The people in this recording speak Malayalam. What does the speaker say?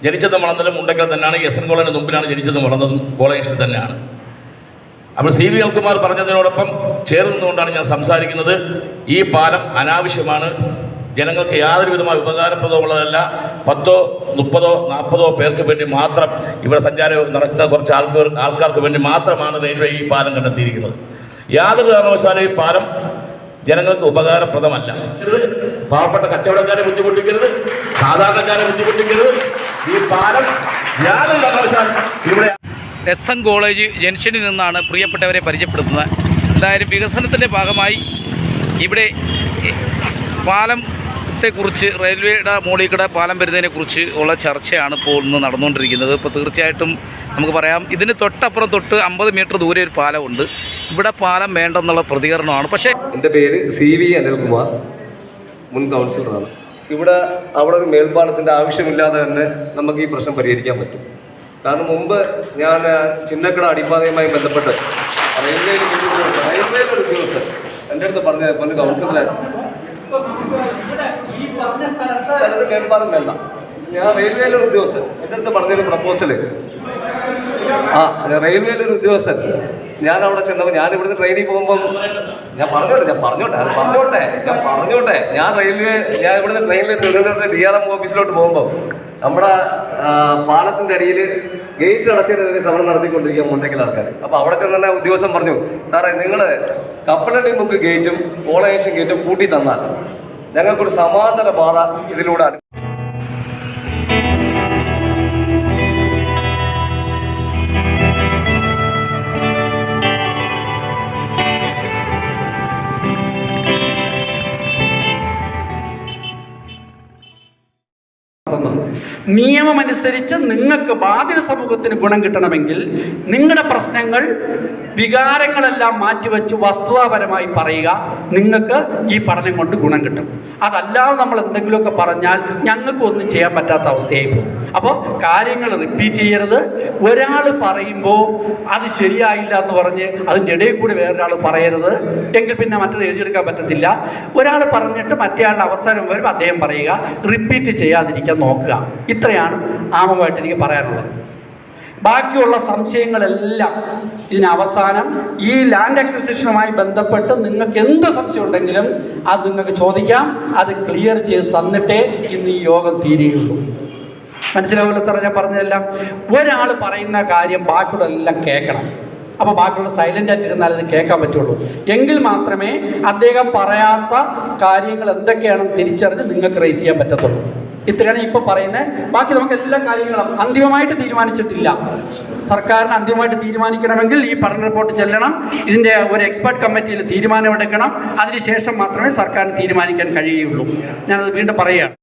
ജനിച്ചതും വളർന്നതും മുണ്ടക്കൽ തന്നെയാണ്. SN കോളേജിന് മുമ്പിലാണ് ജനിച്ചതും വളർന്നതും കോളേജിൽ തന്നെയാണ്. അപ്പോൾ CV അനിൽകുമാർ പറഞ്ഞതിനോടൊപ്പം ചേർന്നുകൊണ്ടാണ് ഞാൻ സംസാരിക്കുന്നത്. ഈ പാലം അനാവശ്യമാണ്, ജനങ്ങൾക്ക് യാതൊരു വിധമായ ഉപകാരപ്രദമുള്ളതല്ല. 10, 30, 40 പേർക്ക് വേണ്ടി മാത്രം ഇവിടെ സഞ്ചാരം നടത്തുന്ന കുറച്ച് ആൾക്കാർക്ക് വേണ്ടി മാത്രമാണ് റെയിൽവേ ഈ പാലം കണ്ടെത്തിയിരിക്കുന്നത്. യാതൊരു കാരണവശാലും ഈ പാലം ജനങ്ങൾക്ക് ഉപകാരപ്രദമല്ല. പാവപ്പെട്ട കച്ചവടക്കാരെ ബുദ്ധിമുട്ടിക്കരുത്, സാധാരണക്കാരെ ബുദ്ധിമുട്ടിക്കരുത്. ഈ പാലം യാതൊരു കാരണവശാലും ഇവിടെ SN കോളേജ് ജംഗ്ഷനിൽ നിന്നാണ് പ്രിയപ്പെട്ടവരെ പരിചയപ്പെടുത്തുന്നത്. എന്തായാലും വികസനത്തിൻ്റെ ഭാഗമായി ഇവിടെ പാലത്തെക്കുറിച്ച്, റെയിൽവേയുടെ മുകളിൽ പാലം വരുന്നതിനെക്കുറിച്ച് ഉള്ള ചർച്ചയാണ് ഇപ്പോൾ ഇന്ന് നടന്നുകൊണ്ടിരിക്കുന്നത്. ഇപ്പോൾ തീർച്ചയായിട്ടും നമുക്ക് പറയാം, ഇതിന് തൊട്ടപ്പുറം 50 മീറ്റർ ദൂരെ ഒരു പാലമുണ്ട്. ഇവിടെ പാലം വേണ്ടെന്നുള്ള പ്രതികരണമാണ്. പക്ഷേ എൻ്റെ പേര് CV അനിൽകുമാർ, മുൻ കൗൺസിലറാണ്. അവിടെ ഒരു മേൽപ്പാലത്തിൻ്റെ ആവശ്യമില്ലാതെ തന്നെ നമുക്ക് ഈ പ്രശ്നം പരിഹരിക്കാൻ പറ്റും. കാരണം മുമ്പ് ഞാൻ ചിന്നക്കട അടിപ്പാതയുമായി ബന്ധപ്പെട്ട് റെയിൽവേയിലെ ഒരു ഉദ്യോഗസ്ഥൻ എൻ്റെ അടുത്ത് പറഞ്ഞ കൗൺസിലറെ സ്ഥലത്ത് മേൽപ്പാലം വേണ്ട. ഞാൻ റെയിൽവേയിലെ ഒരു ഉദ്യോഗസ്ഥൻ എൻ്റെ അടുത്ത് പറഞ്ഞൊരു പ്രപ്പോസല്, റെയിൽവേയിലൊരു ഉദ്യോഗസ്ഥൻ ഞാൻ അവിടെ ചെന്നപ്പോൾ, ഞാൻ ഇവിടുന്ന് ട്രെയിനിൽ പോകുമ്പം ഞാൻ പറഞ്ഞോട്ടെ ഞാൻ ഇവിടുന്ന് ട്രെയിനിൽ തിരുവനന്തപുരത്ത് DRM ഓഫീസിലോട്ട് പോകുമ്പോൾ നമ്മുടെ പാലത്തിൻ്റെ അടിയിൽ ഗേറ്റ് അടച്ചതിനെതിരെ സമരം നടത്തിക്കൊണ്ടിരിക്കുക മുണ്ടക്കൽ ആൾക്കാർ. അപ്പോൾ അവിടെ ചെന്ന ഉദ്യോഗസ്ഥൻ പറഞ്ഞു, സാറേ നിങ്ങൾ കപ്പലണ്ടി മുക്ക് ഗേറ്റും കോളേജ് ഗേറ്റും കൂട്ടി തന്നാൽ ഞങ്ങൾക്കൊരു സമാന്തര പാത ഇതിലൂടെ നിയമമനുസരിച്ച് നിങ്ങൾക്ക് ബാധിത സമൂഹത്തിന് ഗുണം കിട്ടണമെങ്കിൽ നിങ്ങളുടെ പ്രശ്നങ്ങൾ, വികാരങ്ങളെല്ലാം മാറ്റിവെച്ച് വസ്തുതാപരമായി പറയുക. നിങ്ങൾക്ക് ഈ പഠനം കൊണ്ട് ഗുണം കിട്ടും. അതല്ലാതെ നമ്മൾ എന്തെങ്കിലുമൊക്കെ പറഞ്ഞാൽ ഞങ്ങൾക്ക് ഒന്നും ചെയ്യാൻ പറ്റാത്ത അവസ്ഥയായി പോകും. അപ്പോൾ കാര്യങ്ങൾ റിപ്പീറ്റ് ചെയ്യരുത്. ഒരാൾ പറയുമ്പോൾ അത് ശരിയായില്ല എന്ന് പറഞ്ഞ് അതിൻ്റെ ഇടയിൽ കൂടി വേറൊരാൾ പറയരുത്. എങ്കിൽ പിന്നെ മറ്റത് എഴുതിയെടുക്കാൻ പറ്റത്തില്ല. ഒരാൾ പറഞ്ഞിട്ട് മറ്റേയാളുടെ അവസരം വരും അദ്ദേഹം പറയുക. റിപ്പീറ്റ് ചെയ്യാതിരിക്കാൻ നോക്കുക. ഇത്രയാണ് ആമുഖമായിട്ട് എനിക്ക് പറയാനുള്ളത്. ബാക്കിയുള്ള സംശയങ്ങളെല്ലാം ഇതിന് അവസാനം ഈ ലാൻഡ് അക്വിസിഷനുമായി ബന്ധപ്പെട്ട് നിങ്ങൾക്ക് എന്ത് സംശയം ഉണ്ടെങ്കിലും അത് നിങ്ങൾക്ക് ചോദിക്കാം. അത് ക്ലിയർ ചെയ്ത് തന്നിട്ടേ ഇന്ന് ഈ യോഗം തീരുകയുള്ളൂ. മനസ്സിലാവുമല്ലോ സാറേ ഞാൻ പറഞ്ഞതെല്ലാം? ഒരാൾ പറയുന്ന കാര്യം ബാക്കിയുള്ളതെല്ലാം കേൾക്കണം. അപ്പോൾ ബാക്കിയുള്ള സൈലൻ്റ് ആയിട്ടിരുന്നാൽ അത് കേൾക്കാൻ പറ്റുള്ളൂ. എങ്കിൽ മാത്രമേ അദ്ദേഹം പറയാത്ത കാര്യങ്ങൾ എന്തൊക്കെയാണെന്ന് തിരിച്ചറിഞ്ഞ് നിങ്ങൾക്ക് റേസ് ചെയ്യാൻ പറ്റത്തുള്ളൂ. ഇത്രയാണ് ഇപ്പോൾ പറയുന്നത്. ബാക്കി നമുക്ക് എല്ലാ കാര്യങ്ങളും അന്തിമമായിട്ട് തീരുമാനിച്ചിട്ടില്ല. സർക്കാരിന് അന്തിമമായിട്ട് തീരുമാനിക്കണമെങ്കിൽ ഈ പഠന റിപ്പോർട്ട് ചെല്ലണം. ഇതിൻ്റെ ഒരു എക്സ്പെർട്ട് കമ്മിറ്റിയിൽ തീരുമാനമെടുക്കണം. അതിനുശേഷം മാത്രമേ സർക്കാരിന് തീരുമാനിക്കാൻ കഴിയുകയുള്ളൂ. ഞാനത് വീണ്ടും പറയുകയാണ്.